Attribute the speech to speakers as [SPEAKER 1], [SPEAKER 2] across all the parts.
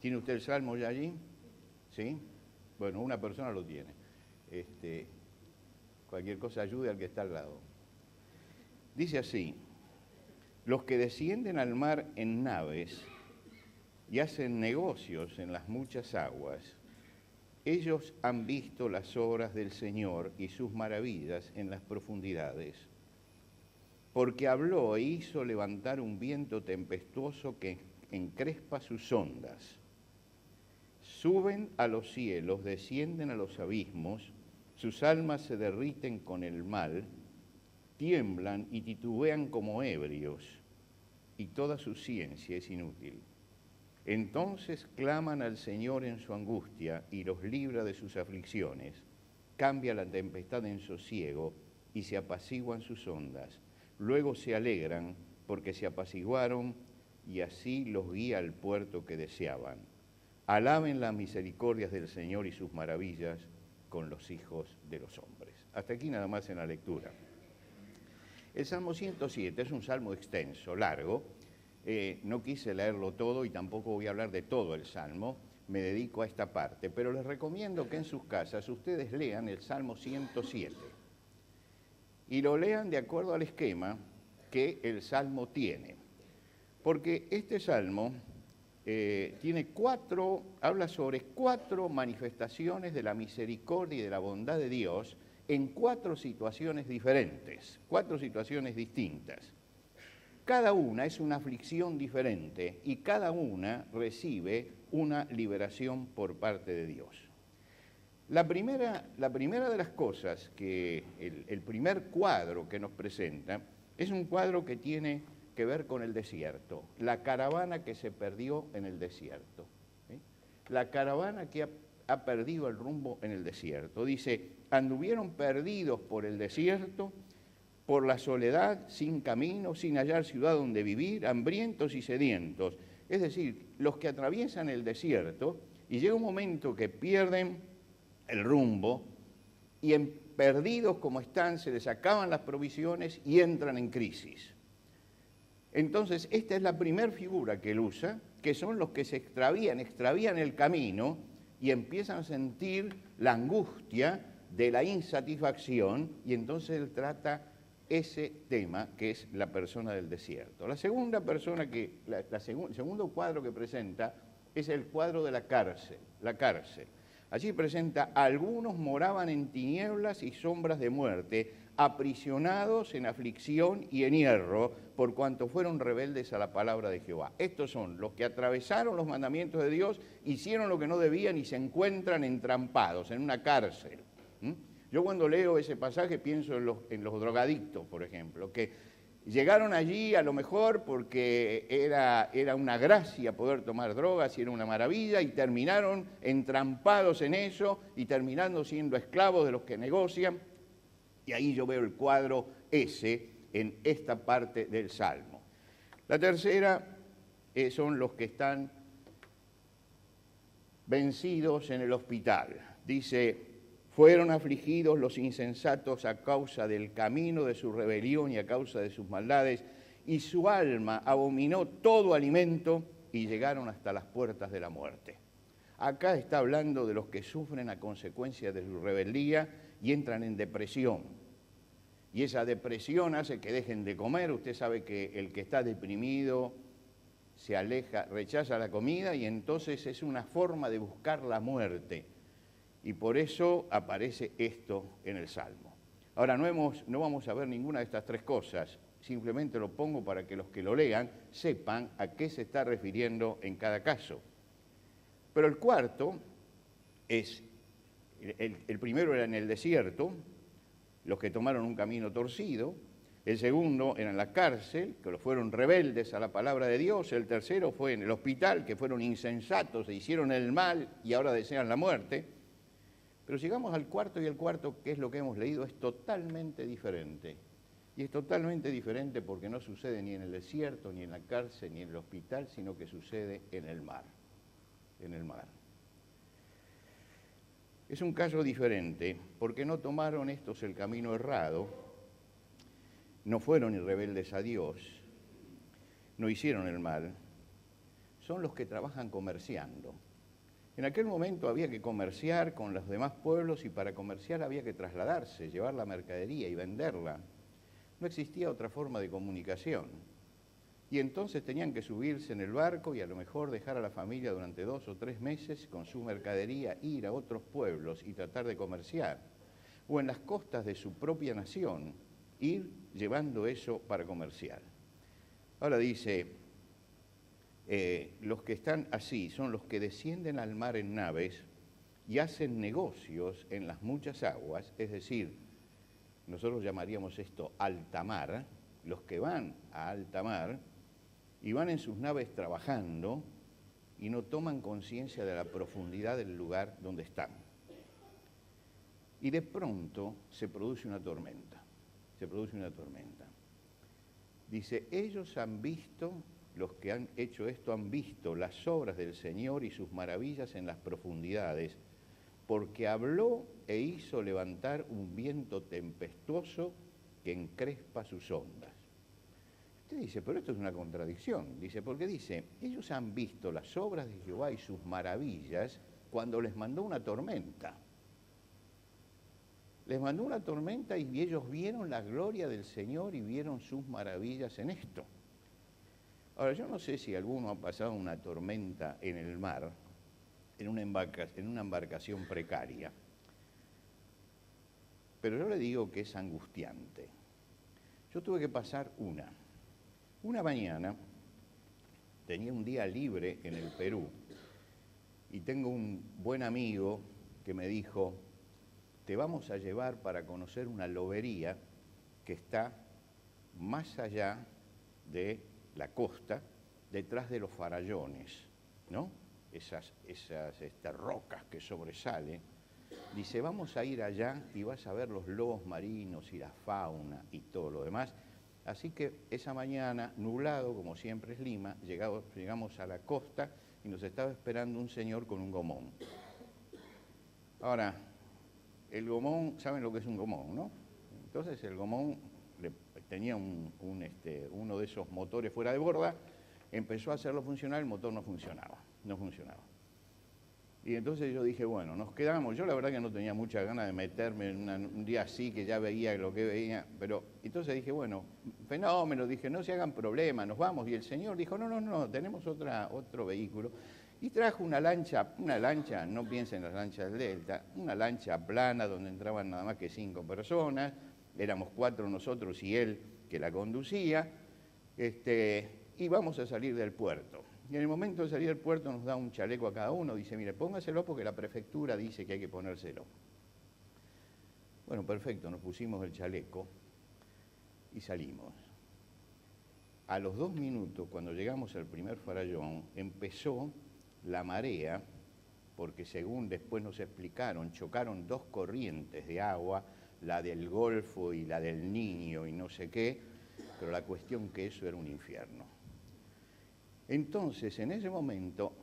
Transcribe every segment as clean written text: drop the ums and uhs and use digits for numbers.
[SPEAKER 1] ¿Tiene usted el Salmo ya allí? ¿Sí? Bueno, una persona lo tiene. Cualquier cosa ayude al que está al lado. Dice así: los que descienden al mar en naves y hacen negocios en las muchas aguas, ellos han visto las obras del Señor y sus maravillas en las profundidades. Porque habló e hizo levantar un viento tempestuoso que encrespa sus ondas. Suben a los cielos, descienden a los abismos, sus almas se derriten con el mal, tiemblan y titubean como ebrios, y toda su ciencia es inútil. Entonces claman al Señor en su angustia y los libra de sus aflicciones. Cambia la tempestad en sosiego y se apaciguan sus ondas. Luego se alegran porque se apaciguaron y así los guía al puerto que deseaban. Alaben las misericordias del Señor y sus maravillas con los hijos de los hombres. Hasta aquí nada más en la lectura. El Salmo 107 es un salmo extenso, largo. No quise leerlo todo y tampoco voy a hablar de todo el Salmo, me dedico a esta parte, pero les recomiendo que en sus casas ustedes lean el Salmo 107 y lo lean de acuerdo al esquema que el Salmo tiene, porque este Salmo habla sobre 4 manifestaciones de la misericordia y de la bondad de Dios en 4 situaciones diferentes, 4 situaciones distintas. Cada una es una aflicción diferente y cada una recibe una liberación por parte de Dios. La primera de las cosas que el primer cuadro que nos presenta es un cuadro que tiene que ver con el desierto, la caravana que se perdió en el desierto. ¿Sí? La caravana que ha perdido el rumbo en el desierto. Dice, anduvieron perdidos por el desierto, por la soledad, sin camino, sin hallar ciudad donde vivir, hambrientos y sedientos. Es decir, los que atraviesan el desierto y llega un momento que pierden el rumbo y perdidos como están, se les acaban las provisiones y entran en crisis. Entonces, esta es la primera figura que él usa, que son los que se extravían el camino y empiezan a sentir la angustia de la insatisfacción, y entonces él trata ese tema que es la persona del desierto. La segunda persona el segundo cuadro que presenta es el cuadro de la cárcel. Allí presenta: algunos moraban en tinieblas y sombras de muerte, aprisionados en aflicción y en hierro, por cuanto fueron rebeldes a la palabra de Jehová. Estos son los que atravesaron los mandamientos de Dios, hicieron lo que no debían y se encuentran entrampados en una cárcel. Yo cuando leo ese pasaje pienso en los drogadictos, por ejemplo, que llegaron allí a lo mejor porque era una gracia poder tomar drogas y era una maravilla, y terminaron entrampados en eso y terminando siendo esclavos de los que negocian. Y ahí yo veo el cuadro ese en esta parte del Salmo. La tercera son los que están vencidos en el hospital. Dice: fueron afligidos los insensatos a causa del camino de su rebelión y a causa de sus maldades, y su alma abominó todo alimento y llegaron hasta las puertas de la muerte. Acá está hablando de los que sufren a consecuencia de su rebeldía y entran en depresión. Y esa depresión hace que dejen de comer. Usted sabe que el que está deprimido se aleja, rechaza la comida, y entonces es una forma de buscar la muerte. Y por eso aparece esto en el Salmo. Ahora, no vamos a ver ninguna de estas 3 cosas, simplemente lo pongo para que los que lo lean sepan a qué se está refiriendo en cada caso. Pero el cuarto es, el primero era en el desierto, los que tomaron un camino torcido; el segundo era en la cárcel, que fueron rebeldes a la palabra de Dios; el tercero fue en el hospital, que fueron insensatos e hicieron el mal y ahora desean la muerte. Pero llegamos al cuarto, y el cuarto, que es lo que hemos leído, es totalmente diferente. Y es totalmente diferente porque no sucede ni en el desierto, ni en la cárcel, ni en el hospital, sino que sucede en el mar. En el mar. Es un caso diferente porque no tomaron estos el camino errado, no fueron rebeldes a Dios, no hicieron el mal, son los que trabajan comerciando. En aquel momento había que comerciar con los demás pueblos y para comerciar había que trasladarse, llevar la mercadería y venderla. No existía otra forma de comunicación. Y entonces tenían que subirse en el barco y a lo mejor dejar a la familia durante 2 o 3 meses con su mercadería, ir a otros pueblos y tratar de comerciar. O en las costas de su propia nación, ir llevando eso para comerciar. Ahora dice, los que están así son los que descienden al mar en naves y hacen negocios en las muchas aguas, es decir, nosotros llamaríamos esto alta mar, los que van a alta mar y van en sus naves trabajando y no toman conciencia de la profundidad del lugar donde están. Y de pronto se produce una tormenta, Dice, ellos han visto, los que han hecho esto han visto las obras del Señor y sus maravillas en las profundidades, porque habló e hizo levantar un viento tempestuoso que encrespa sus ondas. Usted dice, pero esto es una contradicción. Dice, porque dice, ellos han visto las obras de Jehová y sus maravillas cuando les mandó una tormenta. Les mandó una tormenta y ellos vieron la gloria del Señor y vieron sus maravillas en esto. Ahora, yo no sé si alguno ha pasado una tormenta en el mar, en una embarcación precaria, pero yo le digo que es angustiante. Yo tuve que pasar una mañana, tenía un día libre en el Perú, y tengo un buen amigo que me dijo, te vamos a llevar para conocer una lobería que está más allá de la costa, detrás de los farallones, ¿no? Esas rocas que sobresalen. Dice, vamos a ir allá y vas a ver los lobos marinos y la fauna y todo lo demás. Así que esa mañana, nublado, como siempre es Lima, llegamos a la costa y nos estaba esperando un señor con un gomón. Ahora, el gomón, ¿saben lo que es un gomón, no? Entonces el gomón tenía uno de esos motores fuera de borda, empezó a hacerlo funcionar, el motor no funcionaba. Y entonces yo dije, bueno, nos quedamos. Yo la verdad que no tenía muchas ganas de meterme en un día así, que ya veía lo que veía, pero entonces dije, bueno, fenómeno, dije, no se hagan problemas, nos vamos. Y el señor dijo, no, tenemos otro vehículo. Y trajo una lancha, no piensen en las lanchas del Delta, una lancha plana donde entraban nada más que 5 personas, éramos 4 nosotros y él que la conducía, y vamos a salir del puerto. Y en el momento de salir del puerto nos da un chaleco a cada uno, dice, mire, póngaselo porque la prefectura dice que hay que ponérselo. Bueno, perfecto, nos pusimos el chaleco y salimos. A los 2 minutos, cuando llegamos al primer farallón, empezó la marea, porque según después nos explicaron, chocaron 2 corrientes de agua, la del Golfo y la del Niño y no sé qué, pero la cuestión que eso era un infierno. Entonces, en ese momento,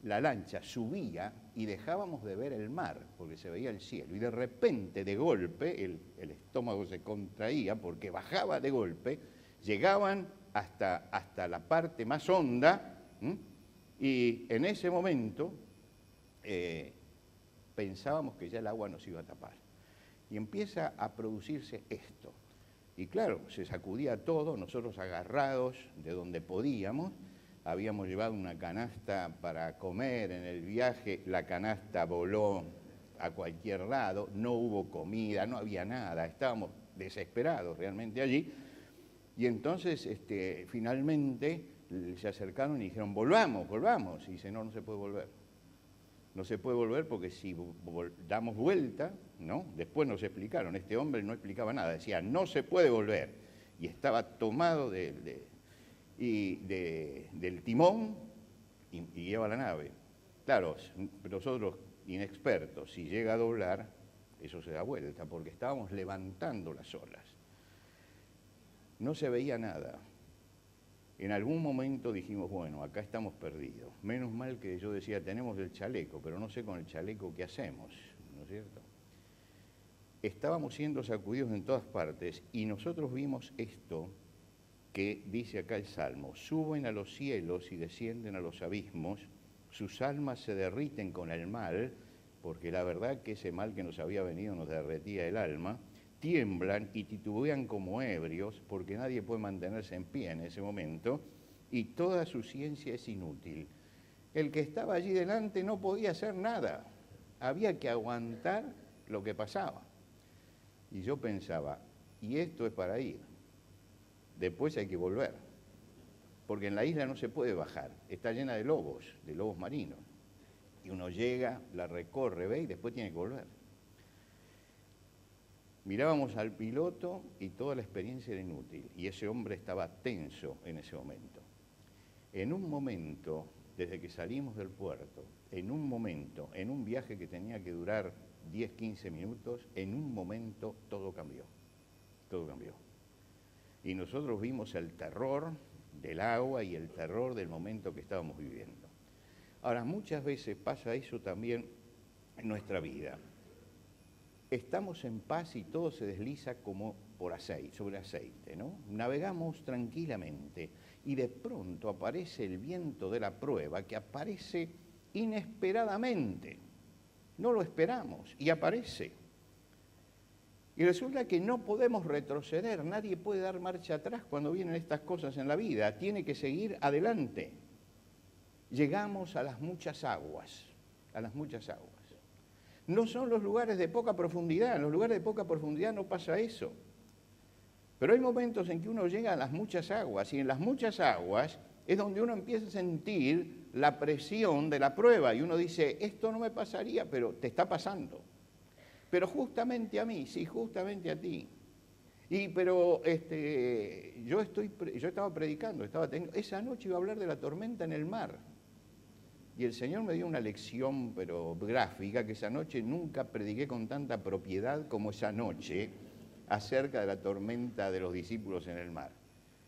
[SPEAKER 1] la lancha subía y dejábamos de ver el mar, porque se veía el cielo, y de repente, de golpe, el estómago se contraía porque bajaba de golpe, llegaban hasta la parte más honda, y en ese momento pensábamos que ya el agua nos iba a tapar. Y empieza a producirse esto. Y claro, se sacudía todo, nosotros agarrados de donde podíamos, habíamos llevado una canasta para comer en el viaje, la canasta voló a cualquier lado, no hubo comida, no había nada, estábamos desesperados realmente allí. Y entonces finalmente se acercaron y dijeron, volvamos. Y dice, no se puede volver. No se puede volver porque si damos vuelta, ¿no? Después nos explicaron, este hombre no explicaba nada, decía, no se puede volver. Y estaba tomado del timón y lleva la nave. Claro, nosotros inexpertos, si llega a doblar, eso se da vuelta, porque estábamos levantando las olas. No se veía nada. En algún momento dijimos, bueno, acá estamos perdidos. Menos mal que yo decía, tenemos el chaleco, pero no sé con el chaleco qué hacemos, ¿no es cierto? Estábamos siendo sacudidos en todas partes y nosotros vimos esto que dice acá el Salmo: suben a los cielos y descienden a los abismos, sus almas se derriten con el mal, porque la verdad que ese mal que nos había venido nos derretía el alma, tiemblan y titubean como ebrios, porque nadie puede mantenerse en pie en ese momento, y toda su ciencia es inútil. El que estaba allí delante no podía hacer nada, había que aguantar lo que pasaba. Y yo pensaba, y esto es para ir, después hay que volver, porque en la isla no se puede bajar, está llena de lobos marinos, y uno llega, la recorre, ve y después tiene que volver. Mirábamos al piloto y toda la experiencia era inútil, y ese hombre estaba tenso en ese momento. En un momento, desde que salimos del puerto, en un momento, en un viaje que tenía que durar 10, 15 minutos, en un momento todo cambió, todo cambió. Y nosotros vimos el terror del agua y el terror del momento que estábamos viviendo. Ahora, muchas veces pasa eso también en nuestra vida. Estamos en paz y todo se desliza como por aceite, sobre aceite, ¿no? Navegamos tranquilamente y de pronto aparece el viento de la prueba, que aparece inesperadamente. No lo esperamos y aparece. Y resulta que no podemos retroceder, nadie puede dar marcha atrás cuando vienen estas cosas en la vida, tiene que seguir adelante. Llegamos a las muchas aguas, a las muchas aguas. No son los lugares de poca profundidad, en los lugares de poca profundidad no pasa eso. Pero hay momentos en que uno llega a las muchas aguas, y en las muchas aguas es donde uno empieza a sentir la presión de la prueba, y uno dice, esto no me pasaría, pero te está pasando. Pero justamente a mí, sí, justamente a ti. Pero yo estaba predicando, esa noche iba a hablar de la tormenta en el mar. Y el Señor me dio una lección, pero gráfica, que esa noche nunca prediqué con tanta propiedad como esa noche acerca de la tormenta de los discípulos en el mar.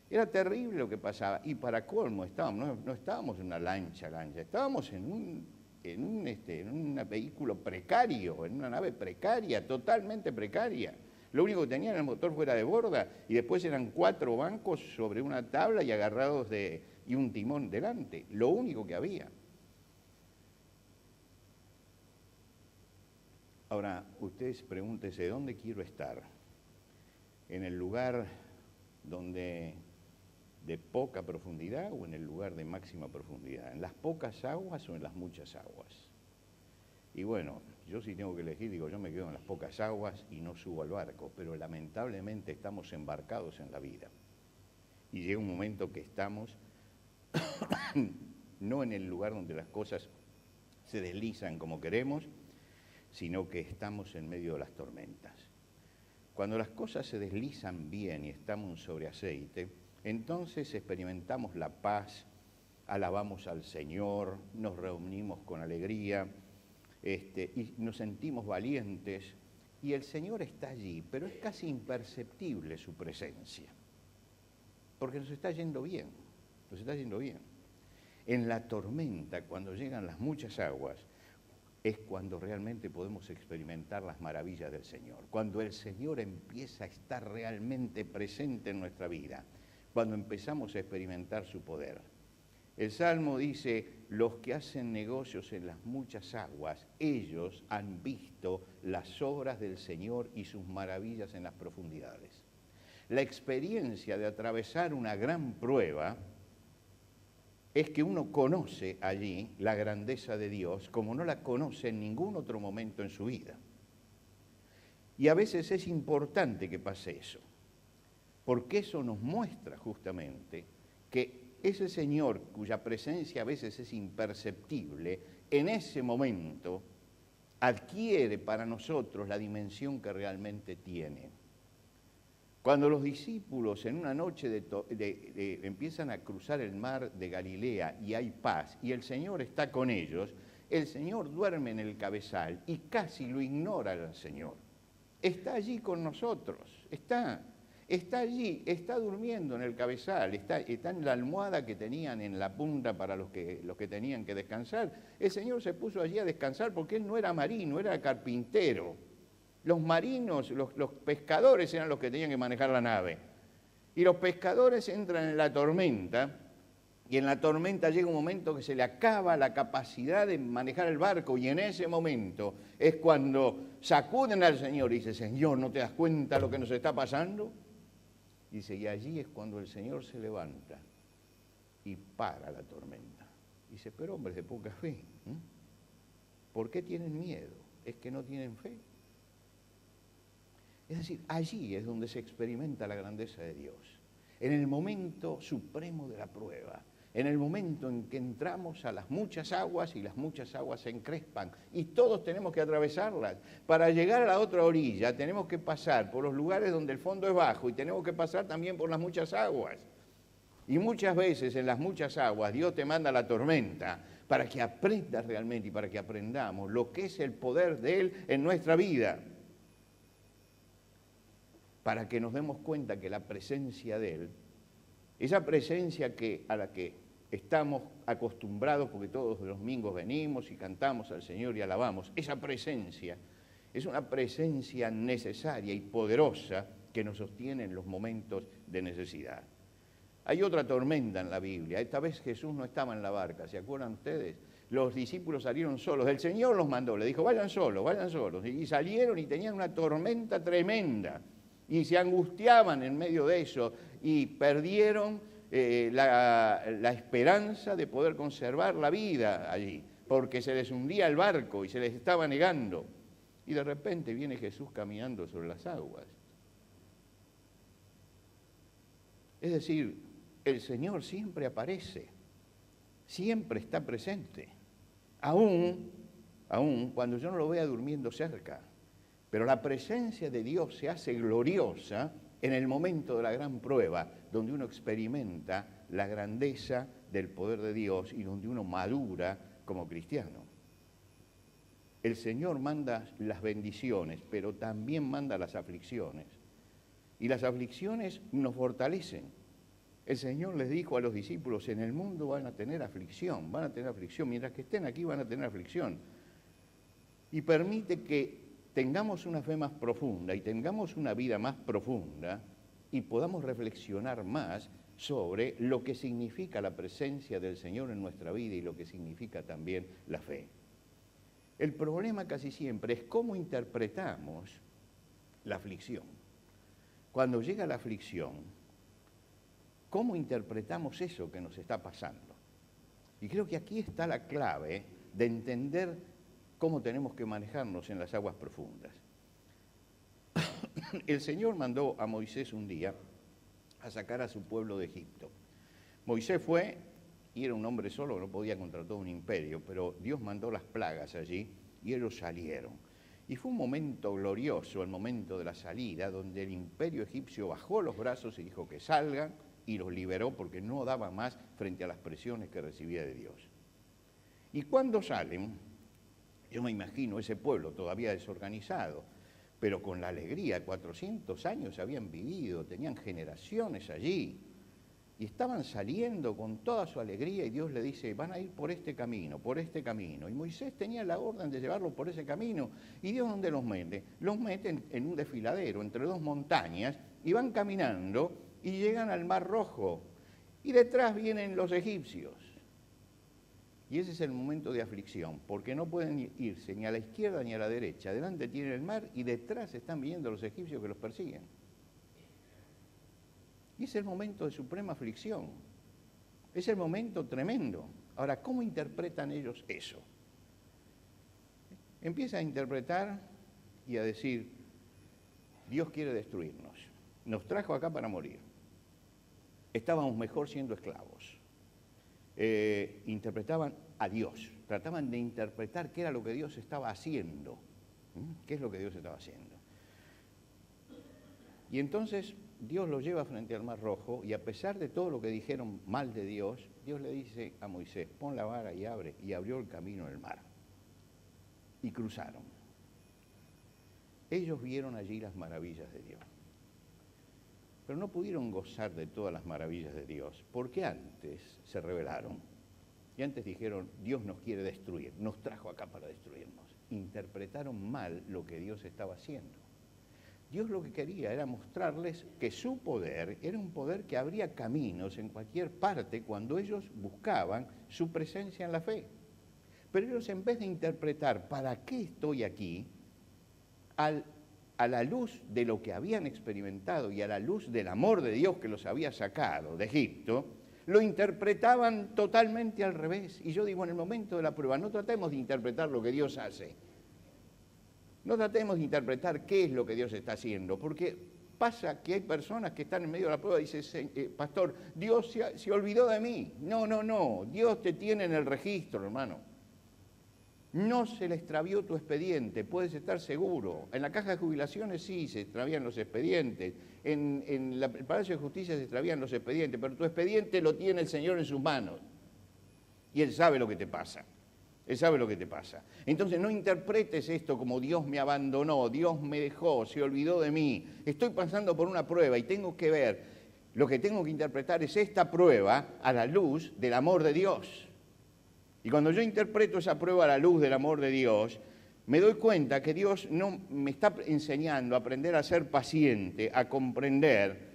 [SPEAKER 1] Era terrible lo que pasaba, y para colmo no estábamos en una lancha, estábamos en un vehículo precario, en una nave precaria, totalmente precaria. Lo único que tenía era el motor fuera de borda, y después eran 4 bancos sobre una tabla y agarrados y un timón delante, lo único que había. Ahora, ustedes pregúntense, ¿dónde quiero estar? ¿En el lugar donde de poca profundidad o en el lugar de máxima profundidad? ¿En las pocas aguas o en las muchas aguas? Y bueno, yo sí tengo que elegir, digo, yo me quedo en las pocas aguas y no subo al barco, pero lamentablemente estamos embarcados en la vida. Y llega un momento que estamos no en el lugar donde las cosas se deslizan como queremos, sino que estamos en medio de las tormentas. Cuando las cosas se deslizan bien y estamos sobre aceite, entonces experimentamos la paz, alabamos al Señor, nos reunimos con alegría y nos sentimos valientes, y el Señor está allí, pero es casi imperceptible su presencia, porque nos está yendo bien, nos está yendo bien. En la tormenta, cuando llegan las muchas aguas, es cuando realmente podemos experimentar las maravillas del Señor, cuando el Señor empieza a estar realmente presente en nuestra vida, cuando empezamos a experimentar su poder. El Salmo dice, los que hacen negocios en las muchas aguas, ellos han visto las obras del Señor y sus maravillas en las profundidades. La experiencia de atravesar una gran prueba es que uno conoce allí la grandeza de Dios como no la conoce en ningún otro momento en su vida. Y a veces es importante que pase eso, porque eso nos muestra justamente que ese Señor, cuya presencia a veces es imperceptible, en ese momento adquiere para nosotros la dimensión que realmente tiene. Cuando los discípulos en una noche empiezan a cruzar el mar de Galilea y hay paz, y el Señor está con ellos, el Señor duerme en el cabezal y casi lo ignora el Señor. Está allí con nosotros, está allí, está durmiendo en el cabezal, está en la almohada que tenían en la punta para los que tenían que descansar. El Señor se puso allí a descansar porque Él no era marino, era carpintero. Los marinos, los pescadores eran los que tenían que manejar la nave. Y los pescadores entran en la tormenta, y en la tormenta llega un momento que se le acaba la capacidad de manejar el barco, y en ese momento es cuando sacuden al Señor y dice, Señor, ¿no te das cuenta lo que nos está pasando? Dice, y allí es cuando el Señor se levanta y para la tormenta. Dice, pero hombres de poca fe, ¿eh? ¿Por qué tienen miedo? Es que no tienen fe. Es decir, allí es donde se experimenta la grandeza de Dios, en el momento supremo de la prueba, en el momento en que entramos a las muchas aguas y las muchas aguas se encrespan y todos tenemos que atravesarlas. Para llegar a la otra orilla tenemos que pasar por los lugares donde el fondo es bajo y tenemos que pasar también por las muchas aguas. Y muchas veces en las muchas aguas Dios te manda la tormenta para que aprendas realmente y para que aprendamos lo que es el poder de Él en nuestra vida. Para que nos demos cuenta que la presencia de Él, esa presencia a la que estamos acostumbrados, porque todos los domingos venimos y cantamos al Señor y alabamos, esa presencia es una presencia necesaria y poderosa que nos sostiene en los momentos de necesidad. Hay otra tormenta en la Biblia. Esta vez Jesús no estaba en la barca, ¿se acuerdan ustedes? Los discípulos salieron solos, el Señor los mandó, le dijo, vayan solos, y salieron y tenían una tormenta tremenda. Y se angustiaban en medio de eso y perdieron la esperanza de poder conservar la vida allí, porque se les hundía el barco y se les estaba negando. Y de repente viene Jesús caminando sobre las aguas. Es decir, el Señor siempre aparece, siempre está presente, aún cuando yo no lo vea durmiendo cerca. Pero la presencia de Dios se hace gloriosa en el momento de la gran prueba, donde uno experimenta la grandeza del poder de Dios y donde uno madura como cristiano. El Señor manda las bendiciones, pero también manda las aflicciones. Y las aflicciones nos fortalecen. El Señor les dijo a los discípulos, en el mundo van a tener aflicción, mientras que estén aquí van a tener aflicción. Y permite que tengamos una fe más profunda y tengamos una vida más profunda y podamos reflexionar más sobre lo que significa la presencia del Señor en nuestra vida y lo que significa también la fe. El problema casi siempre es cómo interpretamos la aflicción. Cuando llega la aflicción, ¿cómo interpretamos eso que nos está pasando? Y creo que aquí está la clave de entender cómo tenemos que manejarnos en las aguas profundas. El Señor mandó a Moisés un día a sacar a su pueblo de Egipto. Moisés fue, y era un hombre solo, no podía contra todo un imperio, pero Dios mandó las plagas allí y ellos salieron. Y fue un momento glorioso, el momento de la salida, donde el imperio egipcio bajó los brazos y dijo que salgan y los liberó porque no daba más frente a las presiones que recibía de Dios. Y cuando salen, yo me imagino ese pueblo todavía desorganizado, pero con la alegría, 400 años habían vivido, tenían generaciones allí, y estaban saliendo con toda su alegría, y Dios le dice, van a ir por este camino, y Moisés tenía la orden de llevarlos por ese camino, y Dios ¿dónde los mete? Los mete en un desfiladero, entre dos montañas, y van caminando, y llegan al Mar Rojo, y detrás vienen los egipcios. Y ese es el momento de aflicción, porque no pueden irse ni a la izquierda ni a la derecha. Delante tienen el mar y detrás están viniendo los egipcios que los persiguen. Y es el momento de suprema aflicción. Es el momento tremendo. Ahora, ¿cómo interpretan ellos eso? Empiezan a interpretar y a decir, Dios quiere destruirnos. Nos trajo acá para morir. Estábamos mejor siendo esclavos. Interpretaban a Dios, trataban de interpretar qué era lo que Dios estaba haciendo. ¿Qué es lo que Dios estaba haciendo? Y entonces Dios los lleva frente al Mar Rojo y a pesar de todo lo que dijeron mal de Dios, Dios le dice a Moisés, pon la vara y abre, y abrió el camino en el mar. Y cruzaron. Ellos vieron allí las maravillas de Dios. Pero no pudieron gozar de todas las maravillas de Dios, porque antes se rebelaron y antes dijeron, Dios nos quiere destruir, nos trajo acá para destruirnos. Interpretaron mal lo que Dios estaba haciendo. Dios lo que quería era mostrarles que su poder era un poder que abría caminos en cualquier parte cuando ellos buscaban su presencia en la fe. Pero ellos, en vez de interpretar ¿para qué estoy aquí?, a la luz de lo que habían experimentado y a la luz del amor de Dios que los había sacado de Egipto, lo interpretaban totalmente al revés. Y yo digo, en el momento de la prueba, no tratemos de interpretar lo que Dios hace. No tratemos de interpretar qué es lo que Dios está haciendo, porque pasa que hay personas que están en medio de la prueba y dicen, pastor, Dios se olvidó de mí. No, Dios te tiene en el registro, hermano. No se le extravió tu expediente, puedes estar seguro. En la caja de jubilaciones sí se extravían los expedientes, en el Palacio de Justicia se extravían los expedientes, pero tu expediente lo tiene el Señor en sus manos y Él sabe lo que te pasa. Él sabe lo que te pasa. Entonces no interpretes esto como Dios me abandonó, Dios me dejó, se olvidó de mí. Estoy pasando por una prueba y tengo que ver, lo que tengo que interpretar es esta prueba a la luz del amor de Dios. Y cuando yo interpreto esa prueba a la luz del amor de Dios, me doy cuenta que Dios no me está enseñando a aprender a ser paciente, a comprender,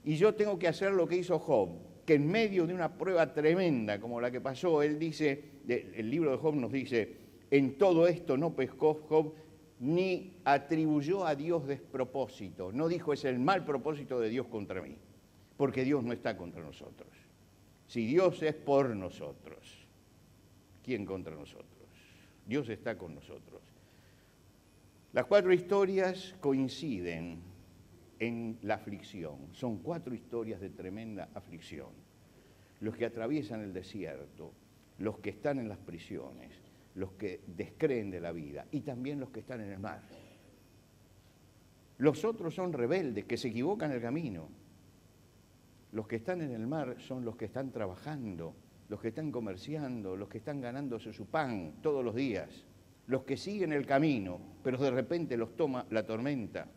[SPEAKER 1] y yo tengo que hacer lo que hizo Job, que en medio de una prueba tremenda como la que pasó, él dice, el libro de Job nos dice, en todo esto no pescó Job ni atribuyó a Dios despropósito, no dijo es el mal propósito de Dios contra mí, porque Dios no está contra nosotros. Si Dios es por nosotros, ¿quién contra nosotros? Dios está con nosotros. Las 4 historias coinciden en la aflicción. Son 4 historias de tremenda aflicción. Los que atraviesan el desierto, los que están en las prisiones, los que descreen de la vida y también los que están en el mar. Los otros son rebeldes, que se equivocan el camino. Los que están en el mar son los que están trabajando, los que están comerciando, los que están ganándose su pan todos los días, los que siguen el camino, pero de repente los toma la tormenta.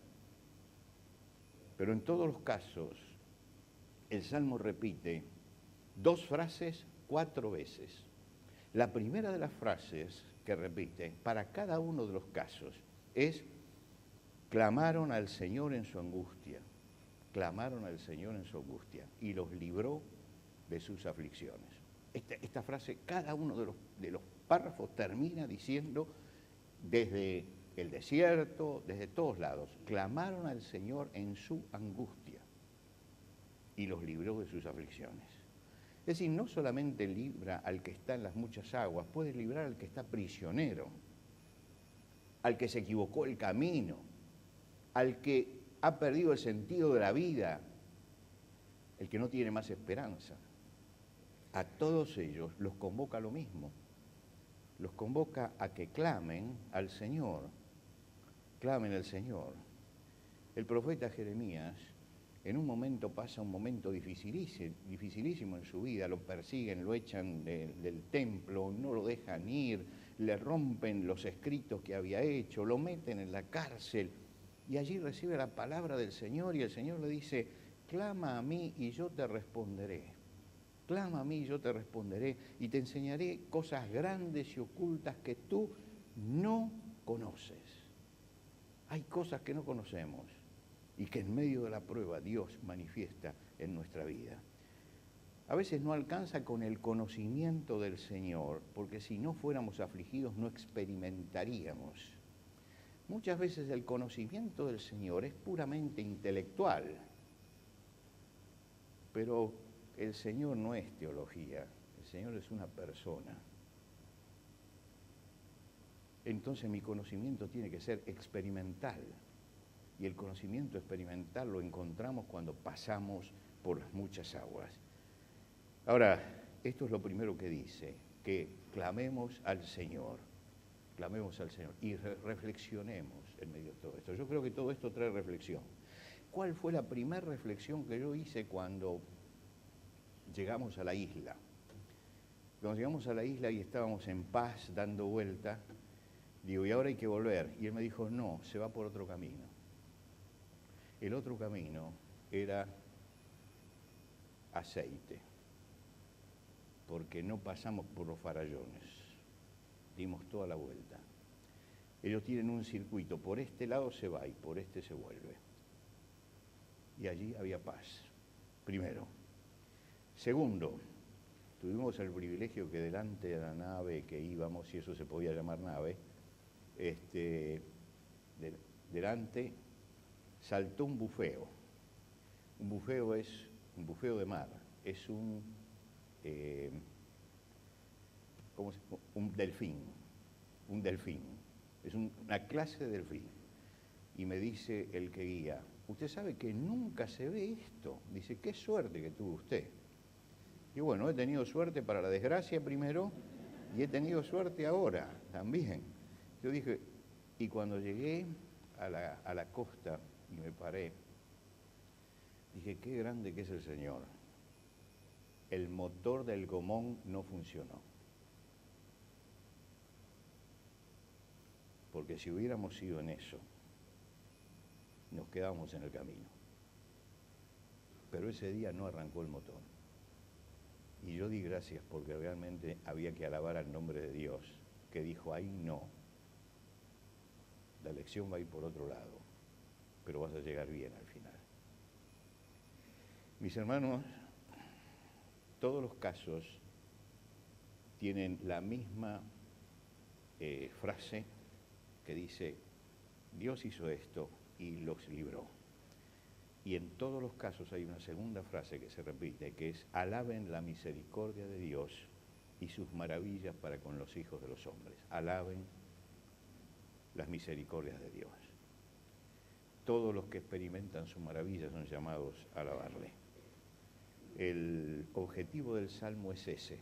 [SPEAKER 1] Pero en todos los casos, el Salmo repite 2 frases 4 veces. La primera de las frases que repite para cada uno de los casos es: clamaron al Señor en su angustia, clamaron al Señor en su angustia y los libró de sus aflicciones. Esta frase, cada uno de los párrafos termina diciendo, desde el desierto, desde todos lados, clamaron al Señor en su angustia y los libró de sus aflicciones. Es decir, no solamente libra al que está en las muchas aguas, puede librar al que está prisionero, al que se equivocó el camino, al que ha perdido el sentido de la vida, el que no tiene más esperanza. A todos ellos los convoca lo mismo, los convoca a que clamen al Señor, clamen al Señor. El profeta Jeremías en un momento pasa un momento dificilísimo en su vida, lo persiguen, lo echan del templo, no lo dejan ir, le rompen los escritos que había hecho, lo meten en la cárcel y allí recibe la palabra del Señor y el Señor le dice: clama a mí y yo te responderé. Clama a mí y yo te responderé y te enseñaré cosas grandes y ocultas que tú no conoces. Hay cosas que no conocemos y que en medio de la prueba Dios manifiesta en nuestra vida. A veces no alcanza con el conocimiento del Señor, porque si no fuéramos afligidos no experimentaríamos. Muchas veces el conocimiento del Señor es puramente intelectual, pero el Señor no es teología, el Señor es una persona. Entonces mi conocimiento tiene que ser experimental. Y el conocimiento experimental lo encontramos cuando pasamos por las muchas aguas. Ahora, esto es lo primero que dice, que clamemos al Señor y reflexionemos en medio de todo esto. Yo creo que todo esto trae reflexión. ¿Cuál fue la primera reflexión que yo hice cuando llegamos a la isla? Cuando llegamos a la isla y estábamos en paz, dando vuelta, digo, y ahora hay que volver. Y él me dijo, no, se va por otro camino. El otro camino era aceite, porque no pasamos por los farallones, dimos toda la vuelta. Ellos tienen un circuito, por este lado se va y por este se vuelve. Y allí había paz, primero. Segundo, tuvimos el privilegio que delante de la nave que íbamos, si eso se podía llamar nave, delante saltó un bufeo. Un bufeo es un bufeo de mar, es un delfín, es una clase de delfín. Y me dice el que guía, usted sabe que nunca se ve esto. Dice, qué suerte que tuvo usted. Y bueno, he tenido suerte para la desgracia primero y he tenido suerte ahora también. Yo dije, y cuando llegué a la costa y me paré, dije, qué grande que es el Señor. El motor del Gomón no funcionó. Porque si hubiéramos ido en eso, nos quedábamos en el camino. Pero ese día no arrancó el motor. Y yo di gracias porque realmente había que alabar al nombre de Dios, que dijo, ahí no. La elección va a ir por otro lado, pero vas a llegar bien al final. Mis hermanos, todos los casos tienen la misma frase que dice, Dios hizo esto y los libró. Y en todos los casos hay una segunda frase que se repite, que es, alaben la misericordia de Dios y sus maravillas para con los hijos de los hombres. Alaben las misericordias de Dios. Todos los que experimentan su maravilla son llamados a alabarle. El objetivo del Salmo es ese,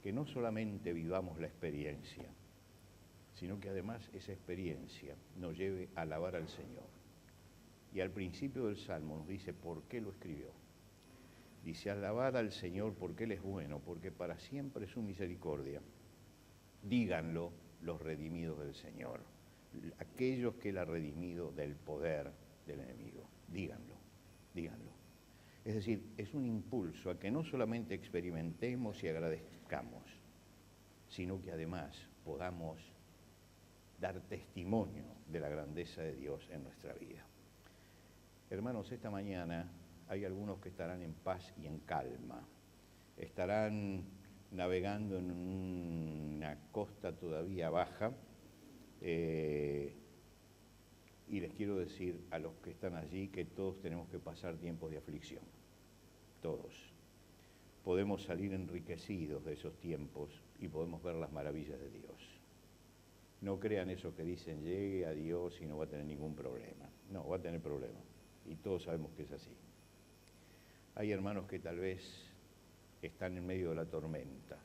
[SPEAKER 1] que no solamente vivamos la experiencia, sino que además esa experiencia nos lleve a alabar al Señor. Y al principio del Salmo nos dice por qué lo escribió. Dice, alabad al Señor porque Él es bueno, porque para siempre es su misericordia. Díganlo los redimidos del Señor, aquellos que Él ha redimido del poder del enemigo. Díganlo, díganlo. Es decir, es un impulso a que no solamente experimentemos y agradezcamos, sino que además podamos dar testimonio de la grandeza de Dios en nuestra vida. Hermanos, esta mañana hay algunos que estarán en paz y en calma, estarán navegando en una costa todavía baja, y les quiero decir a los que están allí que todos tenemos que pasar tiempos de aflicción, todos. Podemos salir enriquecidos de esos tiempos y podemos ver las maravillas de Dios. No crean eso que dicen, llegue a Dios y no va a tener ningún problema. No, va a tener problemas. Y todos sabemos que es así. Hay hermanos que tal vez están en medio de la tormenta.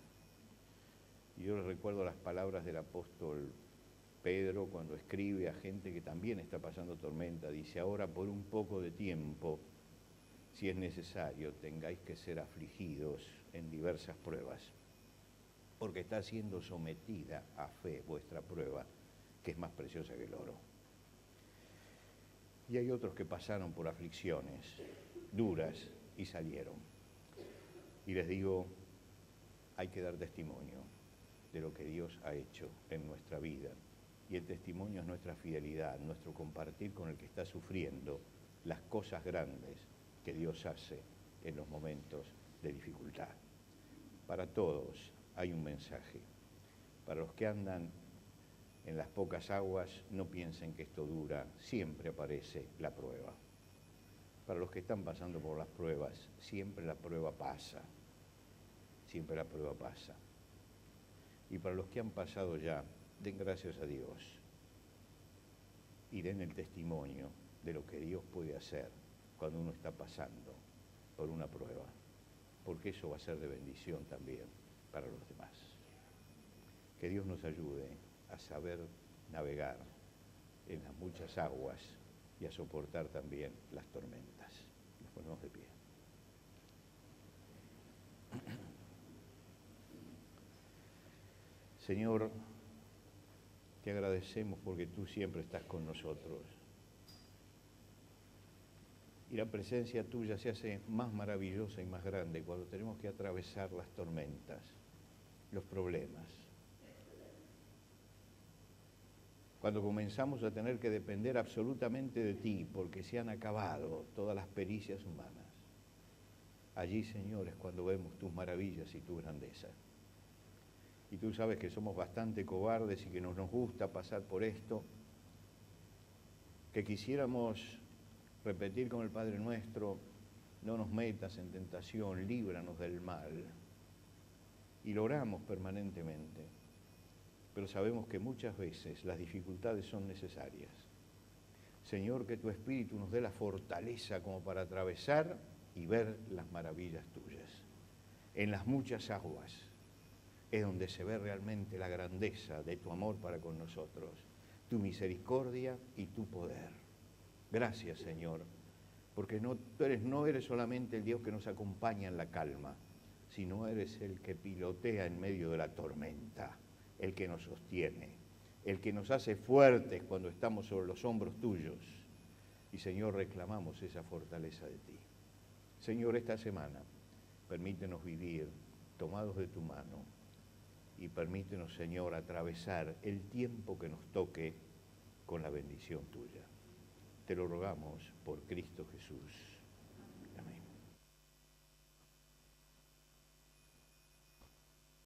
[SPEAKER 1] Y yo les recuerdo las palabras del apóstol Pedro cuando escribe a gente que también está pasando tormenta. Dice, ahora por un poco de tiempo, si es necesario, tengáis que ser afligidos en diversas pruebas, porque está siendo sometida a fe vuestra prueba, que es más preciosa que el oro. Y hay otros que pasaron por aflicciones duras y salieron. Y les digo, hay que dar testimonio de lo que Dios ha hecho en nuestra vida. Y el testimonio es nuestra fidelidad, nuestro compartir con el que está sufriendo las cosas grandes que Dios hace en los momentos de dificultad. Para todos hay un mensaje. Para los que andan en las pocas aguas, no piensen que esto dura, siempre aparece la prueba. Para los que están pasando por las pruebas, siempre la prueba pasa, siempre la prueba pasa. Y para los que han pasado ya, den gracias a Dios y den el testimonio de lo que Dios puede hacer cuando uno está pasando por una prueba, porque eso va a ser de bendición también para los demás. Que Dios nos ayude a saber navegar en las muchas aguas y a soportar también las tormentas. Nos ponemos de pie. Señor, te agradecemos porque tú siempre estás con nosotros. Y la presencia tuya se hace más maravillosa y más grande cuando tenemos que atravesar las tormentas, los problemas. cuando comenzamos a tener que depender absolutamente de ti, porque se han acabado todas las pericias humanas. Allí, Señor, es cuando vemos tus maravillas y tu grandeza. Y tú sabes que somos bastante cobardes y que no nos gusta pasar por esto, que quisiéramos repetir con el Padre Nuestro: no nos metas en tentación, líbranos del mal. Y lo oramos permanentemente, pero sabemos que muchas veces las dificultades son necesarias. Señor, que tu Espíritu nos dé la fortaleza como para atravesar y ver las maravillas tuyas. En las muchas aguas es donde se ve realmente la grandeza de tu amor para con nosotros, tu misericordia y tu poder. Gracias, Señor, porque no eres solamente el Dios que nos acompaña en la calma, sino eres el que pilotea en medio de la tormenta, el que nos sostiene, el que nos hace fuertes cuando estamos sobre los hombros tuyos. Y, Señor, reclamamos esa fortaleza de ti. Señor, esta semana permítenos vivir tomados de tu mano y permítenos, Señor, atravesar el tiempo que nos toque con la bendición tuya. Te lo rogamos por Cristo Jesús.